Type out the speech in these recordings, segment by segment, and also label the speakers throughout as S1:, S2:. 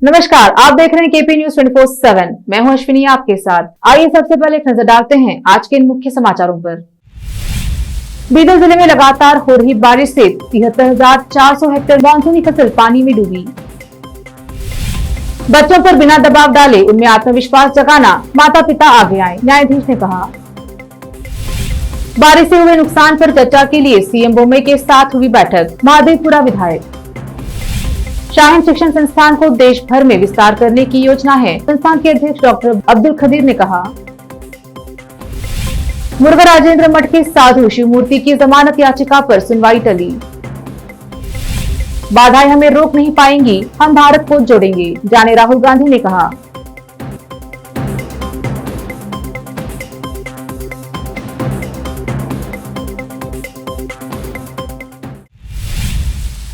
S1: नमस्कार, आप देख रहे हैं केपी न्यूज 24/7। मैं हूं अश्विनी आपके साथ। आइए सबसे पहले एक नजर डालते हैं आज के इन मुख्य समाचारों पर। बीदर जिले में लगातार हो रही बारिश से 73,400 हेक्टेयर मानसूनी फसल पानी में डूबी। बच्चों पर बिना दबाव डाले उनमें आत्मविश्वास जगाना माता पिता आगे आए, न्यायाधीश ने कहा। बारिश से हुए नुकसान पर चर्चा के लिए सीएम बोम्मई के साथ हुई बैठक, महादेवपुरा विधायक। शाहीन शिक्षण संस्थान को देश भर में विस्तार करने की योजना है, संस्थान के अध्यक्ष डॉक्टर अब्दुल खदीर ने कहा। मुर्गा राजेंद्र मठ के साधु शिव मूर्ति की जमानत याचिका पर सुनवाई टली। बाधाएं हमें रोक नहीं पाएंगी, हम भारत को जोड़ेंगे, जाने राहुल गांधी ने कहा।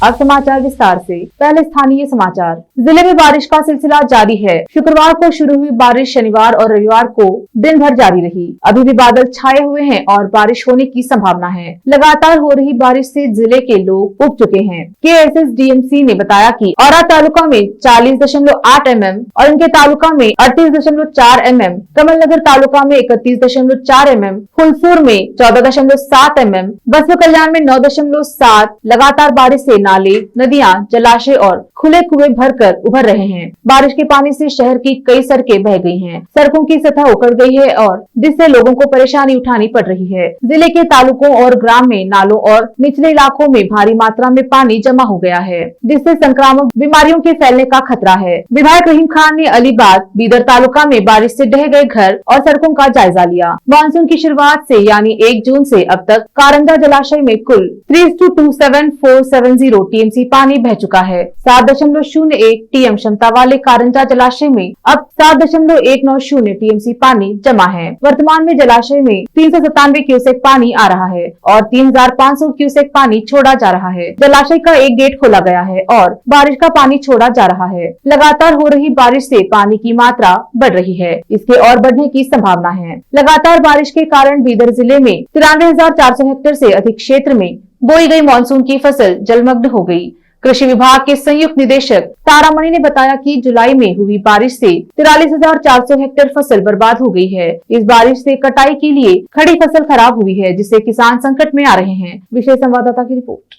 S1: अब समाचार विस्तार से। पहले स्थानीय समाचार। जिले में बारिश का सिलसिला जारी है। शुक्रवार को शुरू हुई बारिश शनिवार और रविवार को दिन भर जारी रही। अभी भी बादल छाए हुए हैं और बारिश होने की संभावना है। लगातार हो रही बारिश से जिले के लोग उब चुके हैं। KSSDMC ने बताया कि औरा तालुका में 40.8 mm और इनके तालुका में 38.4 mm, कमलनगर तालुका में 31.4 mm, फुलसूर में 14.7 mm, बसवा कल्याण में 9.7। लगातार बारिश से नाले, नदियां, जलाशय और खुले कुएं भरकर उभर रहे हैं। बारिश के पानी से शहर की कई सड़कें बह गई हैं। सड़कों की सतह उखड़ गई है और जिससे लोगों को परेशानी उठानी पड़ रही है। जिले के तालुकों और ग्राम में नालों और निचले इलाकों में भारी मात्रा में पानी जमा हो गया है, जिससे संक्रामक बीमारियों के फैलने का खतरा है। विधायक रहीम खान ने अलीबाग, बीदर तालुका में बारिश से ढह गए घर और सड़कों का जायजा लिया। मानसून की शुरुआत से यानी 1 जून से अब तक कारंजा जलाशय में कुल 3:27470 TMC पानी बह चुका है। 7.01 TM क्षमता वाले कारंजा जलाशय में अब 7.190 TMC पानी जमा है। वर्तमान में जलाशय में 397 क्यूसेक पानी आ रहा है और 3,500 क्यूसेक पानी छोड़ा जा रहा है। जलाशय का एक गेट खोला गया है और बारिश का पानी छोड़ा जा रहा है। लगातार हो रही बारिश से पानी की मात्रा बढ़ रही है, इसके और बढ़ने की संभावना है। लगातार बारिश के कारण बीदर जिले में 93,400 हेक्टेयर से अधिक क्षेत्र में बोई गई मानसून की फसल जलमग्न हो गई। कृषि विभाग के संयुक्त निदेशक तारामणि ने बताया कि जुलाई में हुई बारिश से 43,400 हेक्टेयर फसल बर्बाद हो गई है। इस बारिश से कटाई के लिए खड़ी फसल खराब हुई है, जिससे किसान संकट में आ रहे हैं। विशेष संवाददाता की रिपोर्ट।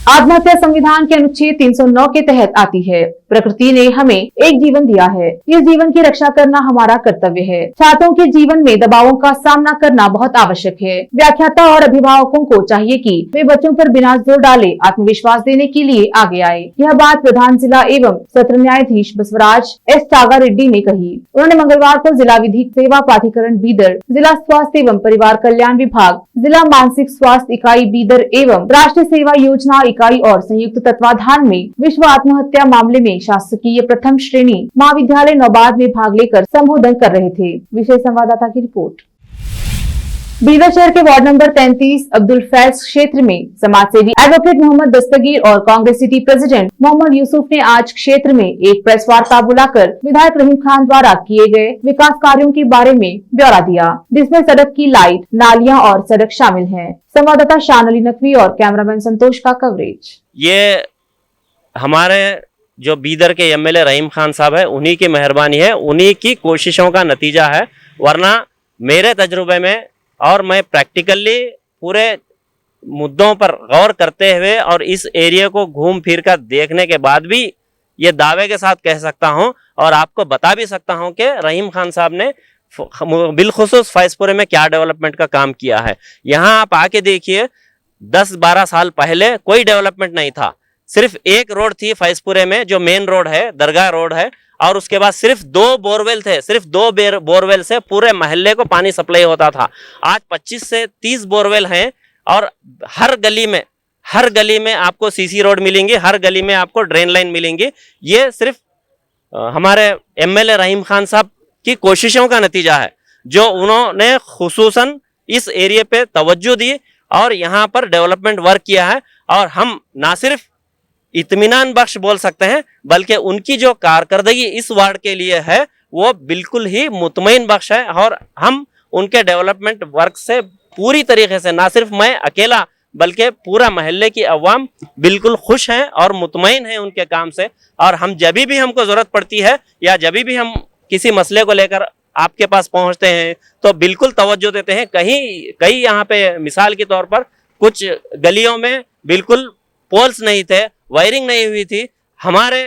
S1: आत्महत्या संविधान के अनुच्छेद 309 के तहत आती है। प्रकृति ने हमें एक जीवन दिया है, इस जीवन की रक्षा करना हमारा कर्तव्य है। छात्रों के जीवन में दबावों का सामना करना बहुत आवश्यक है। व्याख्याता और अभिभावकों को चाहिए कि वे बच्चों पर बिना जोर डाले आत्मविश्वास देने के लिए आगे आए। यह बात प्रधान जिला एवं सत्र न्यायाधीश बसवराज S चागा रेड्डी ने कही। उन्होंने मंगलवार को जिला विधिक सेवा प्राधिकरण बीदर, जिला स्वास्थ्य एवं परिवार कल्याण विभाग, जिला मानसिक स्वास्थ्य इकाई बीदर एवं राष्ट्रीय सेवा योजना इकाई और संयुक्त तत्वाधान में विश्व आत्महत्या मामले में शासकीय प्रथम श्रेणी महाविद्यालय नौबाद में भाग लेकर संबोधन कर रहे थे। विशेष संवाददाता की रिपोर्ट। बीदर शहर के वार्ड नंबर 33 अब्दुल फैज क्षेत्र में समाजसेवी एडवोकेट मोहम्मद दस्तगीर और कांग्रेस सिटी प्रेसिडेंट मोहम्मद यूसुफ ने आज क्षेत्र में एक प्रेस वार्ता बुलाकर विधायक रहीम खान द्वारा किए गए विकास कार्यों के बारे में ब्यौरा दिया, जिसमें सड़क की लाइट, नालियां और सड़क शामिल है। संवाददाता शान अली नकवी और कैमरामैन संतोष का कवरेज।
S2: ये हमारे जो बीदर के MLA रहीम खान साहब है, उन्हीं की मेहरबानी है, उन्हीं की कोशिशों का नतीजा है। वरना मेरे तजुर्बे में और मैं प्रैक्टिकली पूरे मुद्दों पर गौर करते हुए और इस एरिया को घूम फिर कर देखने के बाद भी ये दावे के साथ कह सकता हूं और आपको बता भी सकता हूं कि रहीम खान साहब ने बिलखुसूस फैजपुरे में क्या डेवलपमेंट का काम किया है। यहाँ आप आके देखिए, 10-12 साल पहले कोई डेवलपमेंट नहीं था। सिर्फ एक रोड थी फैजपुरे में, जो मेन रोड है, दरगाह रोड है, और उसके बाद सिर्फ 2 बोरवेल थे। सिर्फ 2 बोरवेल से पूरे मोहल्ले को पानी सप्लाई होता था। आज 25 से 30 बोरवेल हैं और हर गली में आपको CC रोड मिलेंगी, हर गली में आपको ड्रेन लाइन मिलेंगी। ये सिर्फ हमारे MLA रहीम खान साहब की कोशिशों का नतीजा है, जो उन्होंने खुसूसन इस एरिया पे तवज्जो दी और यहाँ पर डेवलपमेंट वर्क किया है। और हम ना सिर्फ इत्मीनान बख्श बोल सकते हैं, बल्कि उनकी जो कारकर्दगी इस वार्ड के लिए है वो बिल्कुल ही मुतमईन बख्श है। और हम उनके डेवलपमेंट वर्क से पूरी तरीके से, ना सिर्फ मैं अकेला बल्कि पूरा मोहल्ले की अवाम बिल्कुल खुश हैं और मुतमईन हैं उनके काम से। और हम जब भी हमको ज़रूरत पड़ती है या जब भी हम किसी मसले को लेकर आपके पास पहुंचते हैं तो बिल्कुल तवज्जो देते हैं। कई यहाँ पे मिसाल के तौर पर कुछ गलियों में बिल्कुल पोल्स नहीं थे, वायरिंग नहीं हुई थी, हमारे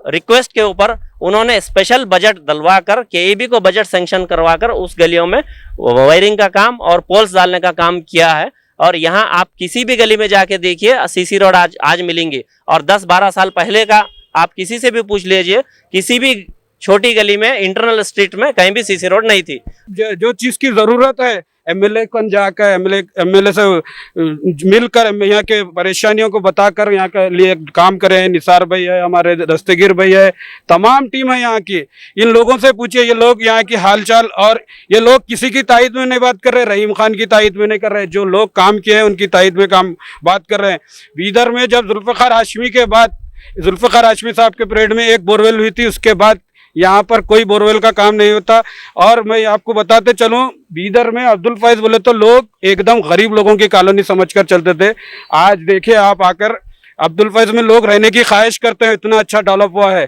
S2: रिक्वेस्ट के ऊपर उन्होंने स्पेशल बजट दिलवा कर केईबी को बजट सैंक्शन करवा कर उस गलियों में वायरिंग का काम और पोल्स डालने का काम किया है। और यहाँ आप किसी भी गली में जाके देखिए सीसी रोड आज मिलेंगी, और 10-12 साल पहले का आप किसी से भी पूछ लीजिए, किसी भी छोटी गली में इंटरनल स्ट्रीट में कहीं भी सीसी रोड नहीं थी।
S3: जो चीज की जरूरत है एमएलए को जाकर एमएलए से मिलकर यहाँ के परेशानियों को बताकर यहाँ के लिए काम करें। निसार भाई है, हमारे दस्तगीर भाई है, तमाम टीम है यहाँ की। इन लोगों से पूछिए, ये लोग यहाँ की हालचाल, और ये लोग किसी की तायद में नहीं बात कर रहे, रहीम खान की तायद में नहीं कर रहे, जो लोग काम किए हैं उनकी तायद में बात कर रहे हैं। बीदर में जब जुल्फ़िकार हाशमी के बाद, जुल्फ़िकार हाशमी साहब के पीरियड में एक बोरवेल हुई थी, उसके बाद यहाँ पर कोई बोरवेल का काम नहीं होता। और मैं आपको बताते चलूं, बीदर में अब्दुल फैज बोले तो लोग एकदम गरीब लोगों की कॉलोनी समझकर चलते थे। आज देखिए आप आकर अब्दुल फैज में लोग रहने की ख्वाहिश करते हैं, इतना अच्छा डेवलप हुआ है।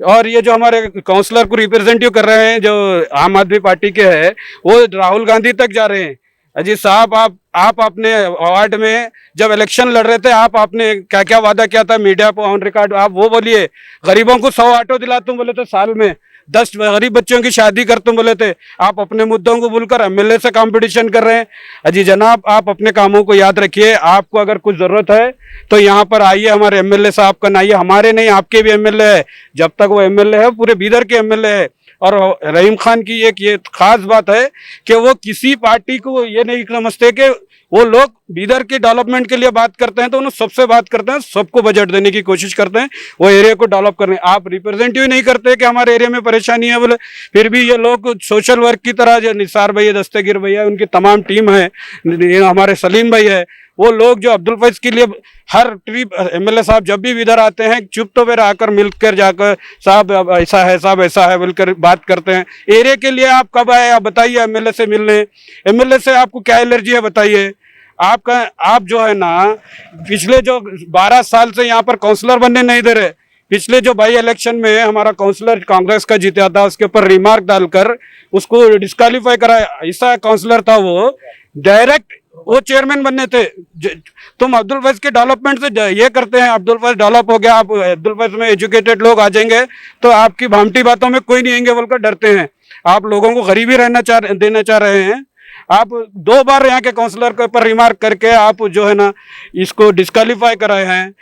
S3: और ये जो हमारे काउंसलर को रिप्रेजेंटेटिव कर रहे हैं, जो आम आदमी पार्टी के हैं, वो राहुल गांधी तक जा रहे हैं। अजीत साहब, आप अपने वार्ड में जब इलेक्शन लड़ रहे थे, आपने क्या क्या वादा किया था मीडिया पर ऑन रिकॉर्ड, आप वो बोलिए। गरीबों को 100 ऑटो दिलाता हूं बोले थे साल में, 10 गरीब बच्चों की शादी कर तुम बोले थे। आप अपने मुद्दों को भूलकर एमएलए से कंपटीशन कर रहे हैं। अजी जनाब, आप अपने कामों को याद रखिए। आपको अगर कुछ जरूरत है तो यहाँ पर आइए, हमारे एमएलए साहब का ना, ये हमारे नहीं आपके भी एमएलए है। जब तक वो एमएलए है, पूरे बीदर के एमएलए है। और रहीम खान की एक ये खास बात है कि वो किसी पार्टी को ये नहीं समझते कि वो लोग बीदर के डेवलपमेंट के लिए बात करते हैं तो उन्हें सबसे बात करते हैं, सबको बजट देने की कोशिश करते हैं, वो एरिया को डेवलप करने। आप रिप्रेजेंटेटिव नहीं करते कि हमारे एरिया में परेशानी है बोले, फिर भी ये लोग सोशल वर्क की तरह, जो निसार भैया, दस्तगीर भैया, उनकी तमाम टीम है, हमारे सलीम भाई है, वो लोग जो अब्दुल फैज के लिए हर ट्रिप एमएलए साहब जब भी इधर आते हैं, चुप तो फिर आकर मिलकर जाकर साहब ऐसा है, साहब ऐसा है बोलकर बात करते हैं। एरिया के लिए आप कब आए, आप बताइए एमएलए से मिलने। एमएलए से आपको क्या एलर्जी है बताइए। आप जो है ना, पिछले जो 12 साल से यहाँ पर काउंसलर बनने नहीं दे रहे। पिछले जो बाई इलेक्शन में हमारा काउंसलर कांग्रेस का जीता था, उसके ऊपर रिमार्क डालकर उसको डिस्क्वालीफाई कराया। ऐसा काउंसलर था वो, डायरेक्ट वो चेयरमैन बनने थे। तुम अब्दुल फैज के डेवलपमेंट से ये करते हैं, अब्दुल फैज डेवलप हो गया, आप अब्दुल फैज में एजुकेटेड लोग आ जाएंगे तो आपकी भामटी बातों में कोई नहीं आएंगे बोलकर डरते हैं। आप लोगों को गरीबी देना चाह रहे हैं। आप 2 बार यहाँ के काउंसलर के ऊपर रिमार्क करके आप जो है ना इसको डिस्क्वालीफाई कराए हैं।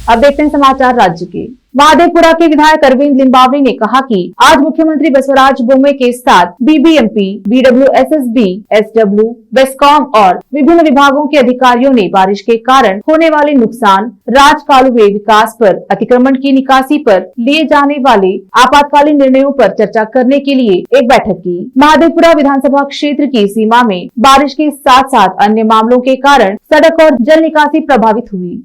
S1: अब देखते हैं समाचार राज्य के। महादेवपुरा के विधायक अरविंद लिम्बावली ने कहा कि आज मुख्यमंत्री बसवराज बोम्मई के साथ बीबीएमपी, बीडब्ल्यूएसएसबी, एसडब्ल्यू, बेस्कॉम और विभिन्न विभागों के अधिकारियों ने बारिश के कारण होने वाले नुकसान, राजकालुवे विकास पर, अतिक्रमण की निकासी पर लिए जाने वाले आपातकालीन निर्णयों पर चर्चा करने के लिए एक बैठक की। महादेवपुरा विधानसभा क्षेत्र की सीमा में बारिश के साथ साथ अन्य मामलों के कारण सड़क और जल निकासी प्रभावित हुई।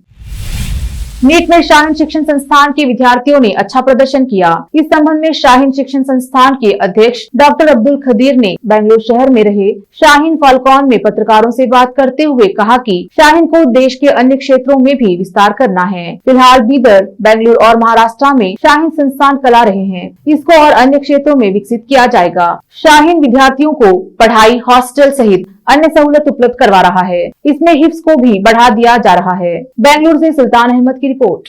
S1: नीट में शाहीन शिक्षण संस्थान के विद्यार्थियों ने अच्छा प्रदर्शन किया। इस संबंध में शाहीन शिक्षण संस्थान के अध्यक्ष डॉक्टर अब्दुल खदीर ने बेंगलुरु शहर में रहे शाहीन फाल्कॉन में पत्रकारों से बात करते हुए कहा कि शाहीन को देश के अन्य क्षेत्रों में भी विस्तार करना है। फिलहाल बीदर, बेंगलुरु और महाराष्ट्र में शाहीन संस्थान चला रहे हैं, इसको और अन्य क्षेत्रों में विकसित किया जाएगा। शाहीन विद्यार्थियों को पढ़ाई, हॉस्टल सहित अन्य सहूलत उपलब्ध करवा रहा है। इसमें हिफ्स को भी बढ़ा दिया जा रहा है। बेंगलुरु से सुल्तान अहमद की रिपोर्ट।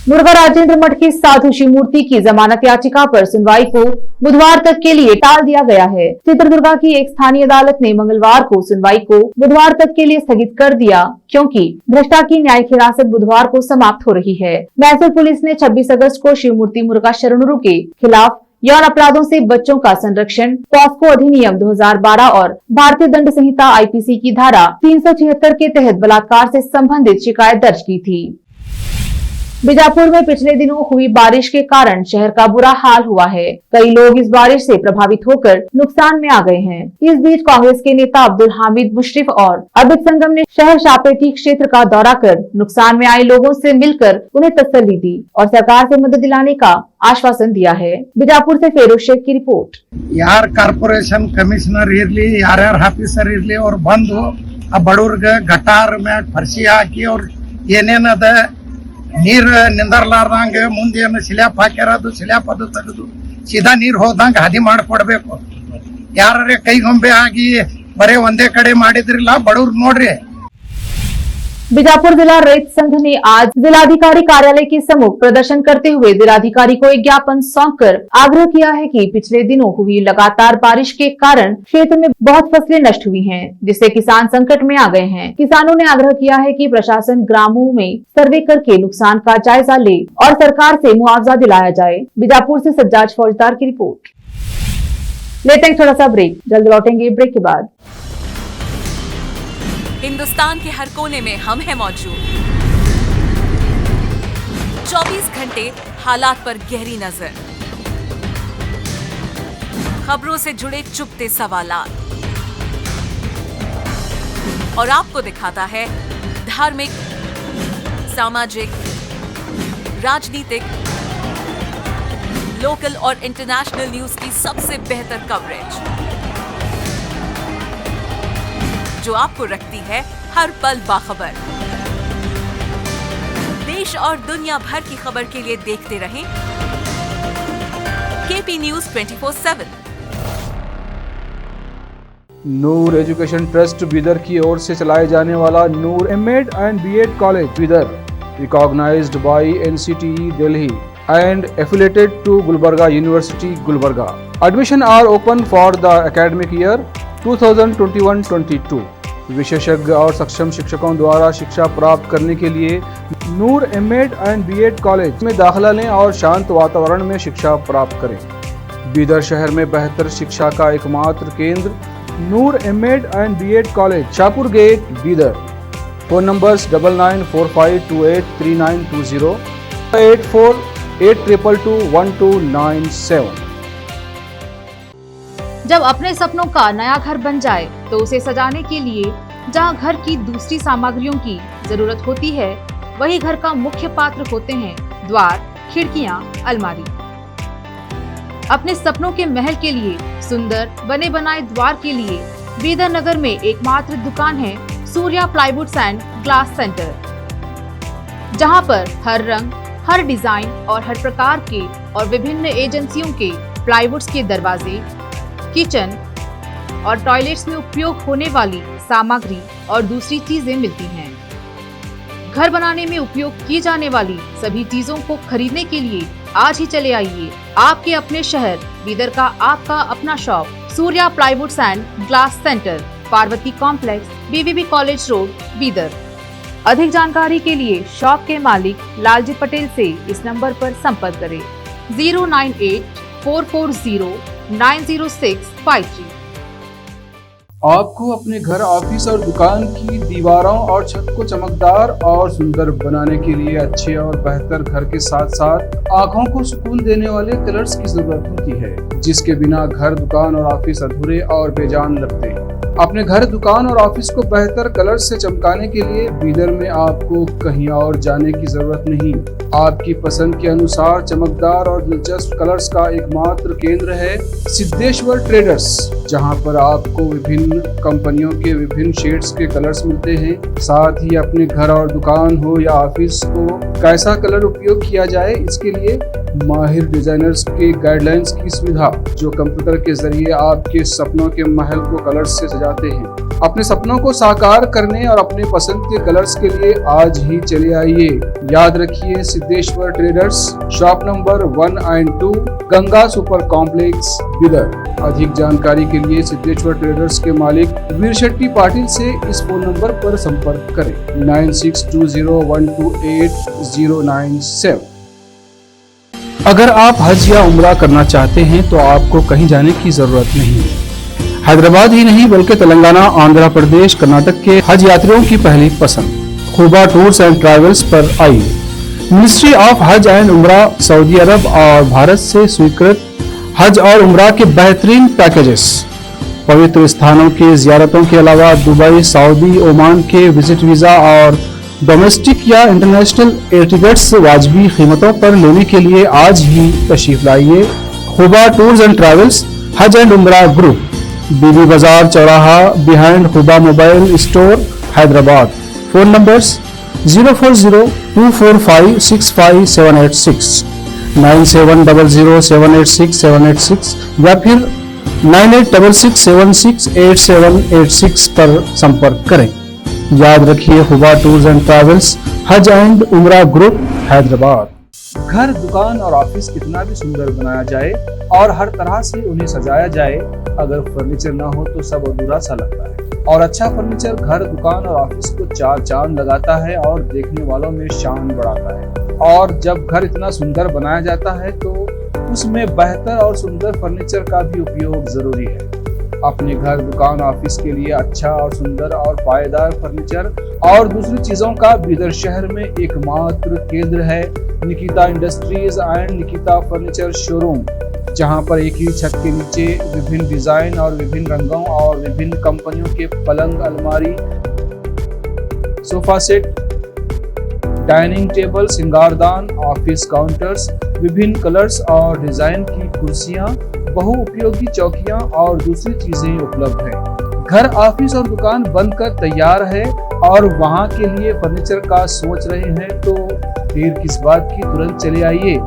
S1: मुर्गा राजेंद्र मठ की साधु शिवमूर्ति की जमानत याचिका पर सुनवाई को बुधवार तक के लिए टाल दिया गया है। चित्रदुर्गा की एक स्थानीय अदालत ने मंगलवार को सुनवाई को बुधवार तक के लिए स्थगित कर दिया, क्योंकि भ्रष्टा की न्यायिक हिरासत बुधवार को समाप्त हो रही है। मैसूर पुलिस ने 26 अगस्त को शिवमूर्ति मुर्गा शरणुरु के खिलाफ यौन अपराधों से बच्चों का संरक्षण, पॉस्को अधिनियम 2012 और भारतीय दंड संहिता आईपीसी की धारा 376 के तहत बलात्कार से संबंधित शिकायत दर्ज की थी। बीजापुर में पिछले दिनों हुई बारिश के कारण शहर का बुरा हाल हुआ है। कई लोग इस बारिश से प्रभावित होकर नुकसान में आ गए हैं। इस बीच कांग्रेस के नेता अब्दुल हामिद मुशरिफ और अबिद संगम ने शहर शापेटी क्षेत्र का दौरा कर नुकसान में आए लोगों से मिलकर उन्हें तसल्ली दी और सरकार से मदद दिलाने का आश्वासन दिया है। बीजापुर से फेरोज शेख की रिपोर्ट।
S4: यार ಕಾರ್ಪೊರೇಷನ್ ಕಮಿಷನರ್ ಇರ್ಲಿ, ಯಾರ್ಯಾರ ಆಫೀಸರ್ ಇರ್ಲಿ, ಅವ್ರು ಬಂದು ಆ ಬಡವ್ರಿಗೆ ಗಟಾರ್ ಮ್ಯಾಗ ಫರ್ಸಿ ಹಾಕಿ ಅವ್ರು ಏನೇನದ ನೀರ್ ನಿಂದರ್ಲಾರ್ದಂಗ ಮುಂದೇನು ಸ್ಲ್ಯಾಪ್ ಹಾಕ್ಯಾರ ಅದು ಸ್ಲ್ಯಾಪ್ ಅದು ತೆಗೆದು ಸೀದಾ ನೀರ್ ಹೋದಂಗ ಹದಿ ಮಾಡಿಕೊಡ್ಬೇಕು. ಯಾರೇ ಕೈಗೊಂಬೆ ಆಗಿ ಬರೇ ಒಂದೇ ಕಡೆ ಮಾಡಿದ್ರಿಲ್ಲ ಬಡವ್ರು ನೋಡ್ರಿ.
S1: बीजापुर जिला रैत संघ ने आज जिलाधिकारी कार्यालय के सम्मुख प्रदर्शन करते हुए जिलाधिकारी को एक ज्ञापन सौंपकर आग्रह किया है कि पिछले दिनों हुई लगातार बारिश के कारण क्षेत्र में बहुत फसलें नष्ट हुई हैं, जिससे किसान संकट में आ गए हैं। किसानों ने आग्रह किया है कि प्रशासन ग्रामों में सर्वे करके नुकसान का जायजा ले और सरकार से मुआवजा दिलाया जाए। बीजापुर से सज्जाद फौजदार की रिपोर्ट। लेते हैं थोड़ा सा ब्रेक, जल्द लौटेंगे ब्रेक के बाद।
S5: हिंदुस्तान के हर कोने में हम हैं मौजूद। 24 घंटे हालात पर गहरी नजर, खबरों से जुड़े चुपते सवालात और आपको दिखाता है धार्मिक, सामाजिक, राजनीतिक, लोकल और इंटरनेशनल न्यूज की सबसे बेहतर कवरेज जो आपको रखती है हर पल बाखबर। देश और दुनिया भर की खबर के लिए देखते रहें KP news 24/7।
S6: Noor education trust Bidar की ओर से चलाए जाने वाला Noor MEd and BEd college Bidar, recognised by NCTE Delhi and affiliated to Gulbarga University, Gulbarga. Admission are open for the academic year 2021-22. विशेषज्ञ और सक्षम शिक्षकों द्वारा शिक्षा प्राप्त करने के लिए नूर एमएड एंड बीएड कॉलेज में दाखिला लें और शांत वातावरण में शिक्षा प्राप्त करें। बीदर शहर में बेहतर शिक्षा का एकमात्र केंद्र Noor MEd and BEd college, Shahpur gate, Bidar. Phone numbers 9945283920, 8482221297।
S1: जब अपने सपनों का नया घर बन जाए तो उसे सजाने के लिए जहां घर की दूसरी सामग्रियों की जरूरत होती है, वही घर का मुख्य पात्र होते हैं द्वार, खिड़कियां, अलमारी। अपने सपनों के महल के लिए सुंदर बने बनाए द्वार के लिए बीदर नगर में एकमात्र दुकान है Surya plywoods and glass centre, जहां पर हर रंग, हर डिजाइन और हर प्रकार के और विभिन्न एजेंसियों के प्लाईवुड्स के दरवाजे, किचन और टॉयलेट्स में उपयोग होने वाली सामग्री और दूसरी चीजें मिलती हैं। घर बनाने में उपयोग की जाने वाली सभी चीजों को खरीदने के लिए आज ही चले आइए आपके अपने शहर बीदर का आपका अपना shop Surya plywoods and glass centre, Parvati complex, BVB college road, Bidar. अधिक जानकारी के लिए शॉप के मालिक लालजी पटेल से इस नंबर पर संपर्क करें 09844090653।
S6: आपको अपने घर, ऑफिस और दुकान की दीवारों और छत को चमकदार और सुंदर बनाने के लिए अच्छे और बेहतर घर के साथ साथ आंखों को सुकून देने वाले कलर्स की जरूरत होती है, जिसके बिना घर, दुकान और ऑफिस अधूरे और बेजान लगते हैं। अपने घर, दुकान और ऑफिस को बेहतर कलर से चमकाने के लिए बीदर में आपको कहीं और जाने की जरूरत नहीं। आपकी पसंद के अनुसार चमकदार और दिलचस्प कलर्स का एकमात्र केंद्र है सिद्धेश्वर ट्रेडर्स, जहां पर आपको विभिन्न कंपनियों के विभिन्न शेड्स के कलर्स मिलते हैं। साथ ही अपने घर और दुकान हो या ऑफिस को कैसा कलर उपयोग किया जाए, इसके लिए माहिर डिजाइनर्स के गाइडलाइंस की सुविधा, जो कंप्यूटर के जरिए आपके सपनों के महल को कलर्स से सजाते हैं। अपने सपनों को साकार करने और अपने पसंद के कलर्स के लिए आज ही चले आइए। याद रखिए, Siddheshwar traders, shop number 1 and 2, Ganga super complex, Bidar. अधिक जानकारी के लिए सिद्धेश्वर ट्रेडर्स के मालिक वीर शेट्टी पाटिल से इस फोन नंबर पर संपर्क करें 9620128097। अगर आप हज या उम्रा करना चाहते हैं तो आपको कहीं जाने की जरूरत नहीं है। हैदराबाद ही नहीं बल्कि तेलंगाना, आंध्र प्रदेश, कर्नाटक के हज यात्रियों की पहली पसंद खुबा टूर्स एंड ट्रैवल्स पर आइए। मिनिस्ट्री ऑफ हज एंड उम्रा, सऊदी अरब और भारत से स्वीकृत हज और उम्रा के बेहतरीन पैकेजेस, पवित्र स्थानों के जियारतों के अलावा दुबई, सऊदी, ओमान के विजिट वीजा और डोमेस्टिक या इंटरनेशनल एयर टिकट्स वाजबी कीमतों पर लेने के लिए आज ही तशरीफ लाइए। Khuba tours and travels, Hajj and Umrah group, Bibi Bazaar चौराहा behind Huba mobile store Hyderabad. Phone numbers 04024565786, 9700786786 या फिर 9866768786 पर संपर्क करें। याद रखिए, हुबा tours and travels, Hajj and Umrah group, Hyderabad. घर, दुकान और ऑफिस कितना भी सुंदर बनाया जाए और हर तरह से उन्हें सजाया जाए, अगर फर्नीचर ना हो तो सब अधूरा सा लगता है। और अच्छा फर्नीचर घर, दुकान और ऑफिस को चार चांद लगाता है और देखने वालों में शान बढ़ाता है। और जब घर इतना सुंदर बनाया जाता है तो उसमें बेहतर और सुंदर फर्नीचर का भी उपयोग जरूरी है। अपने घर, दुकान, ऑफिस के लिए अच्छा और सुंदर और पायदार फर्नीचर और दूसरी चीजों का बीदर शहर में एकमात्र केंद्र है Nikita industries and Nikita furniture showroom, जहां पर एक ही छत के नीचे विभिन्न डिजाइन और विभिन्न रंगों और विभिन्न कंपनियों के पलंग, अलमारी, सोफा सेट, डाइनिंग टेबल, सिंगारदान, ऑफिस काउंटर्स, विभिन्न कलर्स और डिजाइन की कुर्सियां, बहुउपयोगी चौकियां और दूसरी चीजें उपलब्ध हैं। घर, ऑफिस और दुकान बनकर तैयार है और वहां के लिए फर्नीचर का सोच रहे हैं तो देर किस बात की, तुरंत चले आइए।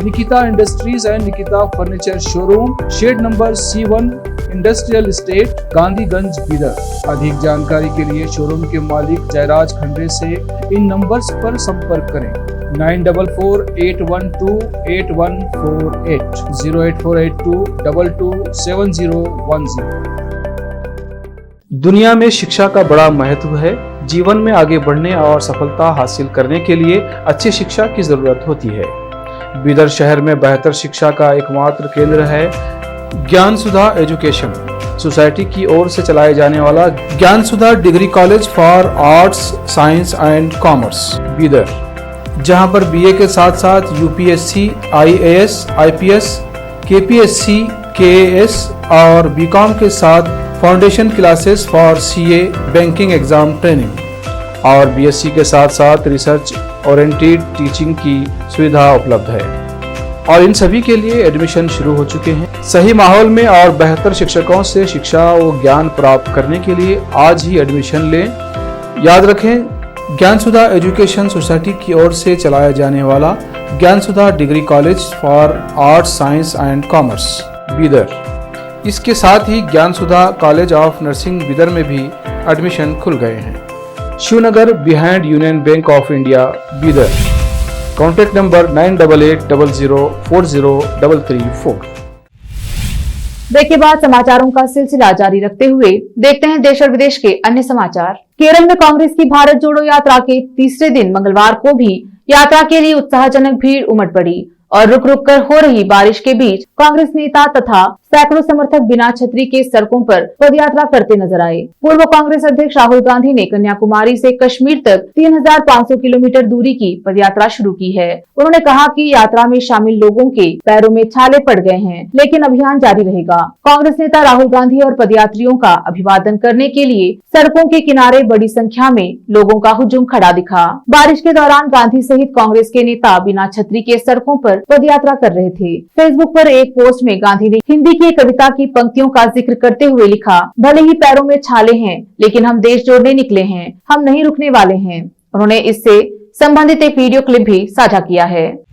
S6: Nikita industries and Nikita furniture showroom, shed number C1, industrial estate, Gandhiganj, Bidar. अधिक जानकारी के लिए शोरूम के मालिक जयराज खंडे से इन नंबर्स पर संपर्क करें। 9448128148, 08482227010। दुनिया में शिक्षा का बड़ा महत्व है। जीवन में आगे बढ़ने और सफलता हासिल करने के लिए अच्छी शिक्षा की जरूरत होती है। बीदर शहर में बेहतर शिक्षा का एकमात्र केंद्र है ज्ञान सुधा एजुकेशन सोसाइटी की ओर से चलाए जाने वाला Gyan Sudha degree college for arts, science and commerce, Bidar, जहां पर बीए के साथ साथ UPSC, IAS, IPS, KPSC, KAS और बीकॉम के साथ foundation classes for CA, banking exam training और बीएससी के साथ साथ रिसर्च ओरिएंटेड टीचिंग की सुविधा उपलब्ध है और इन सभी के लिए एडमिशन शुरू हो चुके हैं। सही माहौल में और बेहतर शिक्षकों से शिक्षा व ज्ञान प्राप्त करने के लिए आज ही एडमिशन लें। याद रखें, ज्ञान सुधा एजुकेशन सोसाइटी की ओर से चलाया जाने वाला Gyan Sudha degree college for arts, science and commerce, Bidar. इसके साथ ही Gyan Sudha college of nursing Bidar में भी एडमिशन खुल गए हैं। Shivnagar behind Union Bank of India, Bidar. Contact number 9880403334।
S1: Break के बाद समाचारों का सिलसिला जारी रखते हुए देखते हैं देश और विदेश के अन्य समाचार। केरल में कांग्रेस की भारत जोड़ो यात्रा के तीसरे दिन मंगलवार को भी यात्रा के लिए उत्साहजनक भीड़ उमड़ पड़ी और रुक रुक कर हो रही बारिश के बीच कांग्रेस नेता तथा सैकड़ों समर्थक बिना छतरी के सड़कों पर पदयात्रा करते नजर आए। पूर्व कांग्रेस अध्यक्ष राहुल गांधी ने कन्याकुमारी से कश्मीर तक 3500 किलोमीटर दूरी की पदयात्रा शुरू की है। उन्होंने कहा कि यात्रा में शामिल लोगों के पैरों में छाले पड़ गए हैं, लेकिन अभियान जारी रहेगा। कांग्रेस नेता राहुल गांधी और पदयात्रियों का अभिवादन करने के लिए सड़कों के किनारे बड़ी संख्या में लोगों का हुजूम खड़ा दिखा। बारिश के दौरान गांधी सहित कांग्रेस के नेता बिना छतरी के सड़कों पर पदयात्रा कर रहे थे। फेसबुक पर एक पोस्ट में गांधी ने हिंदी की कविता की पंक्तियों का जिक्र करते हुए लिखा, भले ही पैरों में छाले हैं, लेकिन हम देश जोड़ने निकले हैं, हम नहीं रुकने वाले हैं। उन्होंने इससे संबंधित एक वीडियो क्लिप भी साझा किया है।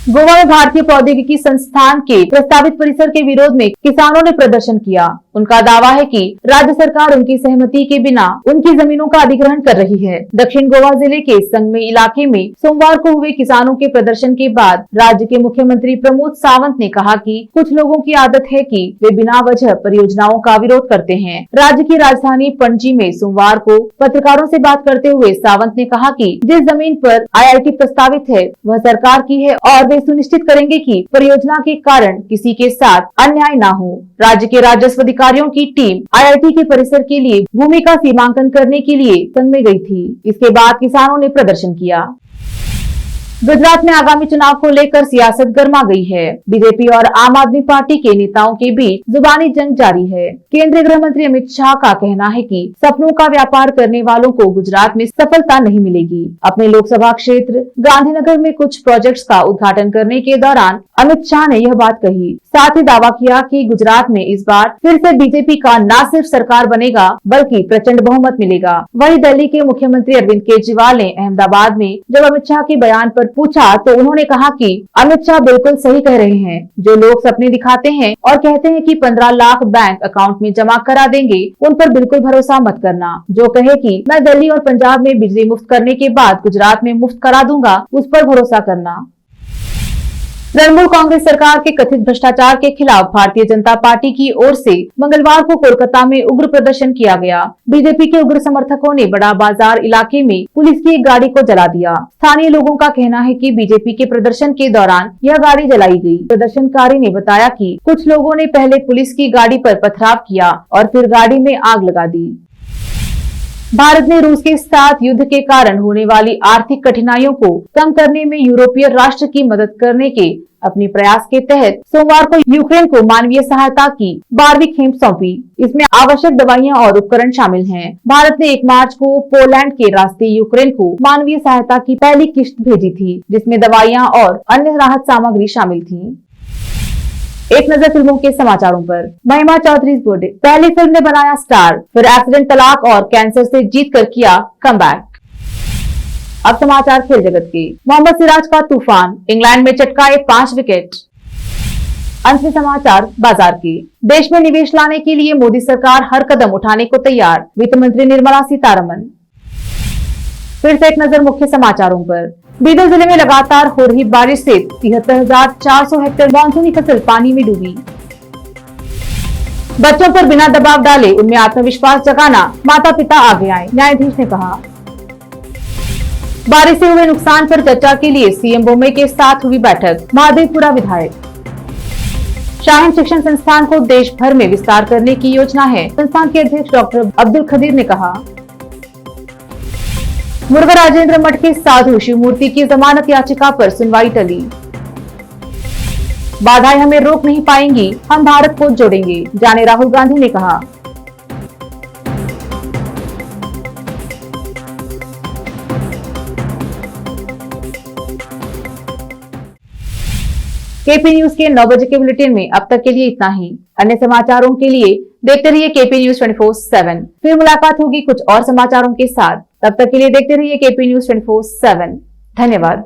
S1: गोवा में भारतीय प्रौद्योगिकी संस्थान के प्रस्तावित परिसर के विरोध में किसानों ने प्रदर्शन किया। उनका दावा है कि राज्य सरकार उनकी सहमति के बिना उनकी जमीनों का अधिग्रहण कर रही है। दक्षिण गोवा जिले के संगमे इलाके में सोमवार को हुए किसानों के प्रदर्शन के बाद राज्य के मुख्यमंत्री प्रमोद सावंत ने कहा कि कुछ लोगों की आदत है कि वे बिना वजह परियोजनाओं का विरोध करते हैं। राज्य की राजधानी पणजी में सोमवार को पत्रकारों से बात करते हुए सावंत ने कहा कि जिस जमीन पर IIT प्रस्तावित है वह सरकार की है और वे सुनिश्चित करेंगे कि परियोजना के कारण किसी के साथ अन्याय न हो। राज्य के राजस्व अधिकारियों की टीम IIT के परिसर के लिए भूमि का सीमांकन करने के लिए संग में गई थी। इसके बाद किसानों ने प्रदर्शन किया। गुजरात में आगामी चुनाव को लेकर सियासत गर्मा गई है। बीजेपी और आम आदमी पार्टी के नेताओं के बीच जुबानी जंग जारी है। केंद्रीय गृह मंत्री अमित शाह का कहना है कि सपनों का व्यापार करने वालों को गुजरात में सफलता नहीं मिलेगी। अपने लोकसभा क्षेत्र गांधीनगर में कुछ प्रोजेक्ट्स का उद्घाटन करने के दौरान अमित शाह ने यह बात कही। साथ ही दावा किया कि गुजरात में इस बार फिर से बीजेपी का न सिर्फ सरकार बनेगा बल्कि प्रचंड बहुमत मिलेगा। वहीं दिल्ली के मुख्यमंत्री अरविंद केजरीवाल ने अहमदाबाद में जब अमित शाह के बयान पर पूछा तो उन्होंने कहा कि अमित शाह बिल्कुल सही कह रहे हैं। जो लोग सपने दिखाते हैं और कहते हैं कि 15 लाख बैंक अकाउंट में जमा करा देंगे, उन पर बिल्कुल भरोसा मत करना। जो कहे कि मैं दिल्ली और पंजाब में बिजली मुफ्त करने के बाद गुजरात में मुफ्त करा दूंगा, उस पर भरोसा करना। तृणमूल कांग्रेस सरकार के कथित भ्रष्टाचार के खिलाफ भारतीय जनता पार्टी की ओर से मंगलवार को कोलकाता में उग्र प्रदर्शन किया गया। बीजेपी के उग्र समर्थकों ने बड़ा बाजार इलाके में पुलिस की एक गाड़ी को जला दिया। स्थानीय लोगों का कहना है कि बीजेपी के प्रदर्शन के दौरान यह गाड़ी जलाई गई। प्रदर्शनकारी ने बताया कि कुछ लोगों ने पहले पुलिस की गाड़ी पर पथराव किया और फिर गाड़ी में आग लगा दी। भारत ने रूस के साथ युद्ध के कारण होने वाली आर्थिक कठिनाइयों को कम करने में यूरोपीय राष्ट्र की मदद करने के अपने प्रयास के तहत सोमवार को यूक्रेन को मानवीय सहायता की 12वीं खेप सौंपी। इसमें आवश्यक दवाइयां और उपकरण शामिल हैं। भारत ने 1 मार्च को पोलैंड के रास्ते यूक्रेन को मानवीय सहायता की पहली किश्त भेजी थी, जिसमें दवाइयां और अन्य राहत सामग्री शामिल थी। एक नजर फिल्मों के समाचारों पर। महिमा चौधरी बर्थडे। पहली फिल्म ने बनाया स्टार, फिर एक्सीडेंट, तलाक और कैंसर से जीतकर किया कमबैक। अब समाचार खेल जगत के। मोहम्मद सिराज का तूफान, इंग्लैंड में चटकाए 5 विकेट। अंत में समाचार बाजार के। देश में निवेश लाने के लिए मोदी सरकार हर कदम उठाने को तैयार, वित्त मंत्री निर्मला सीतारमन। फिर से एक नजर मुख्य समाचारों पर। बीदर जिले में लगातार हो रही बारिश से 73,400 हेक्टेयर मानसूनी फसल पानी में डूबी। बच्चों पर बिना दबाव डाले उनमें आत्मविश्वास जगाना माता पिता आगे आए, न्यायाधीश ने कहा। बारिश से हुए नुकसान पर चर्चा के लिए सीएम बोम्मे के साथ हुई बैठक, महादेवपुरा विधायक। शाहीन शिक्षण संस्थान को देश भर में विस्तार करने की योजना है, संस्थान के अध्यक्ष डॉक्टर अब्दुल खदीर ने कहा। मुर्गा राजेंद्र मठ के साधु शिवमूर्ति की जमानत याचिका पर सुनवाई टली। बाधाएं हमें रोक नहीं पाएंगी, हम भारत को जोड़ेंगे, जाने राहुल गांधी ने कहा। केपी न्यूज के 9 बजे के बुलेटिन में अब तक के लिए इतना ही। अन्य समाचारों के लिए देखते रहिए केपी न्यूज 24/7। फिर मुलाकात होगी कुछ और समाचारों के साथ। तब तक के लिए देखते रहिए केपी न्यूज 24/7। धन्यवाद।